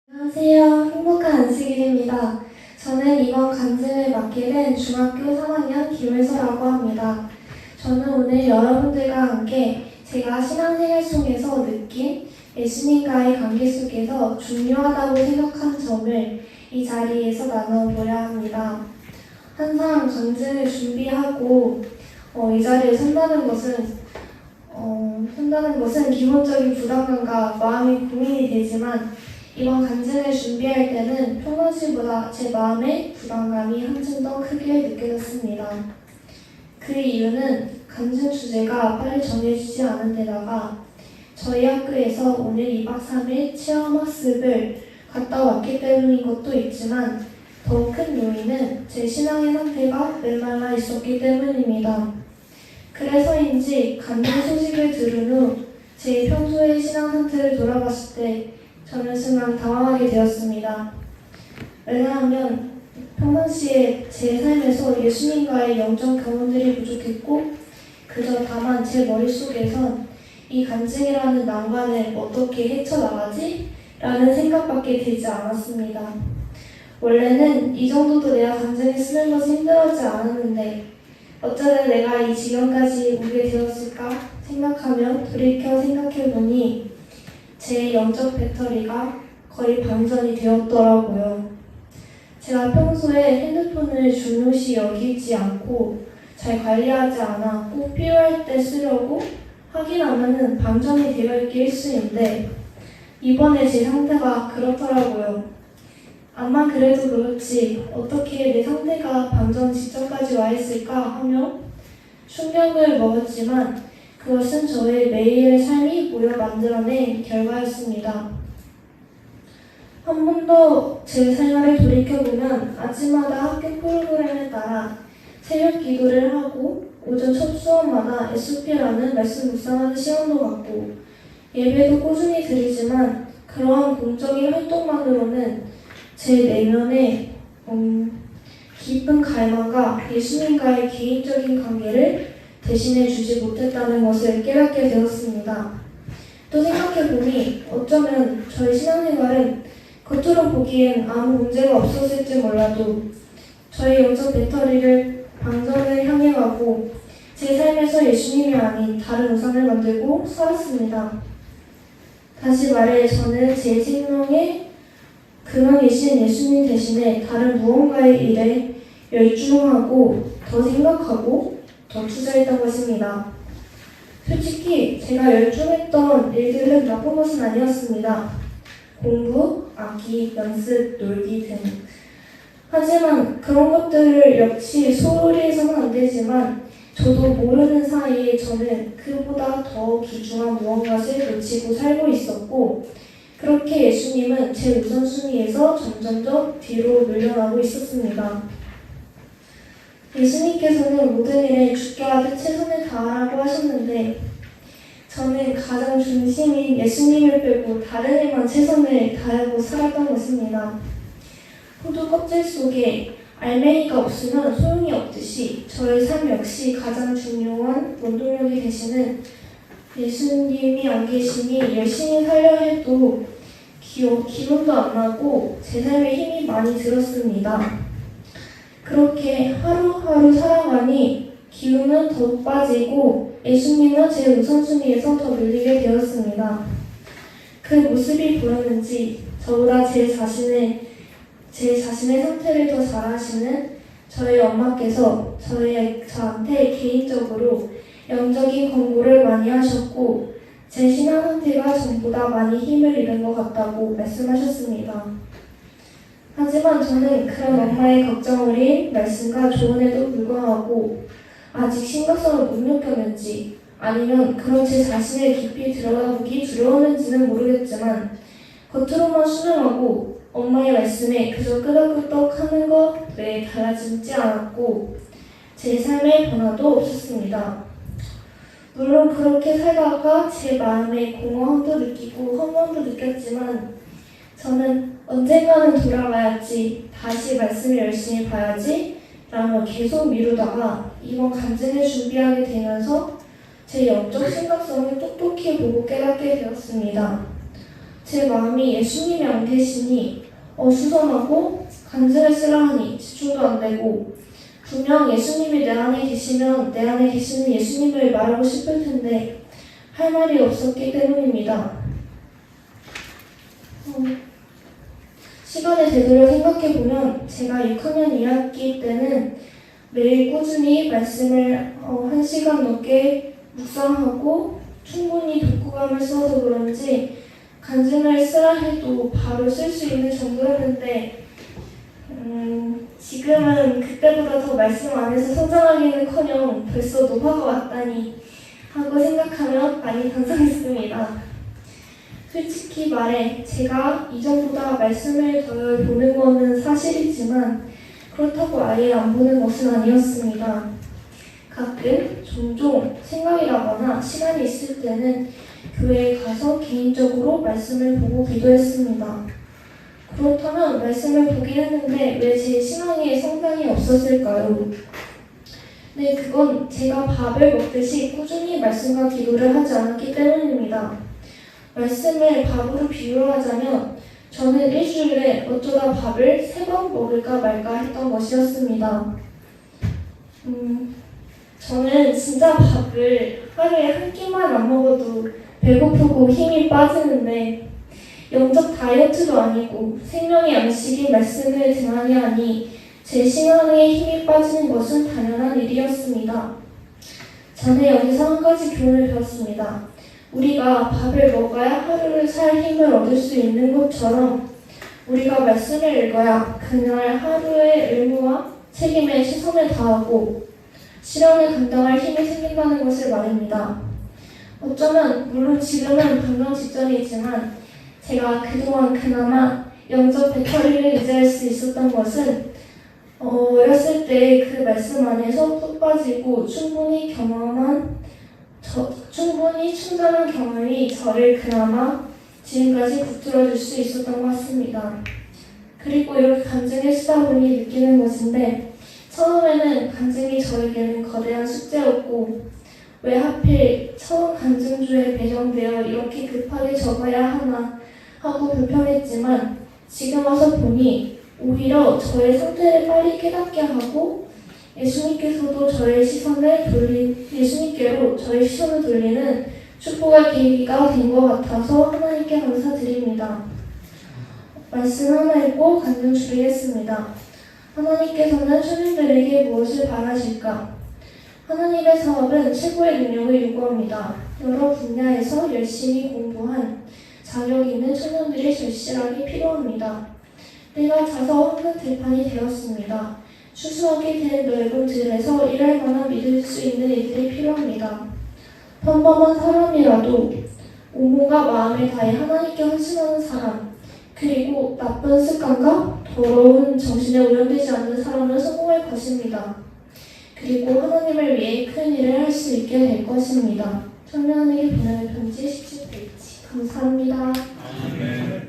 안녕하세요. 행복한 안식일입니다. 저는 이번 간증을 맡게 된 중학교 3학년 김을서라고 합니다. 저는 오늘 여러분들과 함께 제가 신앙생활 속에서 느낀 예수님과의 관계 속에서 중요하다고 생각한 점을 이 자리에서 나눠보려 합니다. 항상 간증을 준비하고 이 자리에 선다는 것은 기본적인 부담감과 마음이 고민이 되지만 이번 간증을 준비할 때는 평상시보다 제 마음의 부담감이 한층 더 크게 느껴졌습니다. 그 이유는 간증 주제가 빨리 정해지지 않은 데다가 저희 학교에서 오늘 2박 3일 체험학습을 갔다 왔기 때문인 것도 있지만 더 큰 요인은 제 신앙의 상태가 메말라 있었기 때문입니다. 그래서인지 간증 소식을 들은 후 제 평소의 신앙 상태를 돌아봤을 때 저는 순간 당황하게 되었습니다. 왜냐하면 평상시에 제 삶에서 예수님과의 영적 경험들이 부족했고 그저 다만 제 머릿속에선 이 간증이라는 난관을 어떻게 헤쳐나가지? 라는 생각밖에 들지 않았습니다. 원래는 이 정도도 내가 간증을 쓰는 것이 힘들었지 않았는데 어쩌다 내가 이 지경까지 오게 되었을까 생각하며 돌이켜 생각해보니 제 영적 배터리가 거의 방전이 되었더라고요. 제가 평소에 핸드폰을 중요시 여기지 않고 잘 관리하지 않아 꼭 필요할 때 쓰려고 확인하면은 방전이 되어 있기 일쑤인데 이번에 제 상태가 그렇더라고요. 암만 그래도 그렇지 어떻게 내 상태가 방전 지점까지 와 있을까 하며 충격을 먹었지만 그것은 저의 매일의 삶이 모여 만들어낸 결과였습니다. 한 번 더 제 생활을 돌이켜보면 아침마다 학교 프로그램에 따라 새벽 기도를 하고 오전 첫 수업마다 SP라는 말씀 묵상하는 시간도 갖고 예배도 꾸준히 드리지만 그러한 공적인 활동만으로는 제 내면에 깊은 갈망과 예수님과의 개인적인 관계를 대신해 주지 못했다는 것을 깨닫게 되었습니다. 또 생각해보니 어쩌면 저의 신앙생활은 겉으로 보기엔 아무 문제가 없었을지 몰라도 저의 영적 배터리를 방전을 향해 가고 제 삶에서 예수님이 아닌 다른 우상을 만들고 살았습니다. 다시 말해 저는 제 생명의 근원이신 예수님 대신에 다른 무언가의 일에 열중하고 더 생각하고 더 투자했던 것입니다. 솔직히 제가 열중했던 일들은 나쁜 것은 아니었습니다. 공부, 악기, 연습, 놀기 등. 하지만 그런 것들을 역시 소홀히 해서는 안 되지만 저도 모르는 사이에 저는 그보다 더 귀중한 무언가를 놓치고 살고 있었고 그렇게 예수님은 제 우선순위에서 점점점 뒤로 밀려나고 있었습니다. 예수님께서는 모든 일에 죽게 하듯 최선을 다하라고 하셨는데 저는 가장 중심인 예수님을 빼고 다른 일만 최선을 다하고 살았던 것입니다. 호두 껍질 속에 알맹이가 없으면 소용이 없듯이 저의 삶 역시 가장 중요한 원동력이 되시는 예수님이 안 계시니 열심히 살려 해도 기운도 안 나고 제 삶에 힘이 많이 들었습니다. 그렇게 하루하루 살아가니 기운은 더욱 빠지고 예수님은 제 우선순위에서 더 밀리게 되었습니다. 그 모습이 보였는지 저보다 제 자신의 상태를 더 잘 아시는 저희 엄마께서 저한테 개인적으로 영적인 권고를 많이 하셨고 제 신앙 상태가 전보다 많이 힘을 잃은 것 같다고 말씀하셨습니다. 하지만 저는 그런 엄마의 걱정 어린 말씀과 조언에도 불구하고 아직 심각성을 못 느꼈는지 아니면 그런 제 자신을 깊이 들여다보기 두려웠는지는 모르겠지만 겉으로만 순응하고 엄마의 말씀에 그저 끄덕끄덕 하는 것 외에 달라지지 않았고 제 삶의 변화도 없었습니다. 물론 그렇게 살다가 제 마음에 공허함도 느끼고 허무함도 느꼈지만 저는 언젠가는 돌아가야지, 다시 말씀을 열심히 봐야지 라며 계속 미루다가 이번 간증을 준비하게 되면서 제 영적 심각성을 똑똑히 보고 깨닫게 되었습니다. 제 마음이 예수님이 안 계시니 어수선하고 간증을 쓰라 하니 집중도 안 되고 분명 예수님이 내 안에 계시면 내 안에 계시는 예수님을 말하고 싶을 텐데 할 말이 없었기 때문입니다. 시간을 되돌려 생각해보면 제가 6학년 2학기 때는 매일 꾸준히 말씀을 1시간 넘게 묵상하고 충분히 독후감을 써서 그런지 간증을 쓰라 해도 바로 쓸 수 있는 정도였는데 지금은 그때보다 더 말씀 안에서 성장하기는커녕 벌써 노화가 왔다니 하고 생각하면 많이 반성했습니다. 솔직히 말해 제가 이전보다 말씀을 덜 보는 것은 사실이지만 그렇다고 아예 안 보는 것은 아니었습니다. 가끔 종종 생각이 나거나 시간이 있을 때는 교회에 가서 개인적으로 말씀을 보고 기도했습니다. 그렇다면 말씀을 보긴 했는데 왜 제 신앙에 성장이 없었을까요? 네, 그건 제가 밥을 먹듯이 꾸준히 말씀과 기도를 하지 않았기 때문입니다. 말씀을 밥으로 비유하자면 저는 일주일에 어쩌다 밥을 3번 먹을까 말까 했던 것이었습니다. 저는 진짜 밥을 하루에 한 끼만 안 먹어도 배고프고 힘이 빠지는데 영적 다이어트도 아니고 생명의 양식이 말씀을 등한히 하니 제 신앙에 힘이 빠지는 것은 당연한 일이었습니다. 전에 여기서 한 가지 교훈을 배웠습니다. 우리가 밥을 먹어야 하루를 살 힘을 얻을 수 있는 것처럼 우리가 말씀을 읽어야 그날 하루의 의무와 책임에 최선을 다하고 실현을 감당할 힘이 생긴다는 것을 말입니다. 어쩌면 물론 지금은 방명 직전이지만 제가 그동안 그나마 영적 배터리를 유지할 수 있었던 것은 어렸을 때 그 말씀 안에서 푹 빠지고 충분히 충전한 경험이 저를 그나마 지금까지 붙들어줄 수 있었던 것 같습니다. 그리고 이렇게 간증을 쓰다 보니 느끼는 것인데 처음에는 간증이 저에게는 거대한 숙제였고 왜 하필 처음 간증주에 배정되어 이렇게 급하게 적어야 하나 하고 불편했지만 지금 와서 보니 오히려 저의 상태를 빨리 깨닫게 하고 예수님께로 저의 시선을 돌리는 축복의 계기가 된 것 같아서 하나님께 감사드립니다. 말씀 하나 읽고 간증 줄이겠습니다. 하나님께서는 초년들에게 무엇을 바라실까? 하나님의 사업은 최고의 능력을 요구합니다. 여러 분야에서 열심히 공부한 자격 있는 청년들이 절실하게 필요합니다. 때가 차서 황금 들판이 되었습니다. 추수하게 된 넓은 들에서 일할 만한 믿을 수 있는 이들이 필요합니다. 평범한 사람이라도 온몸과 마음을 다해 하나님께 헌신하는 사람, 그리고 나쁜 습관과 더러운 정신에 오염되지 않는 사람은 성공할 것입니다. 그리고 하나님을 위해 큰 일을 할 수 있게 될 것입니다. 청년에게 보내는 편지 17페이지. 감사합니다. 아멘.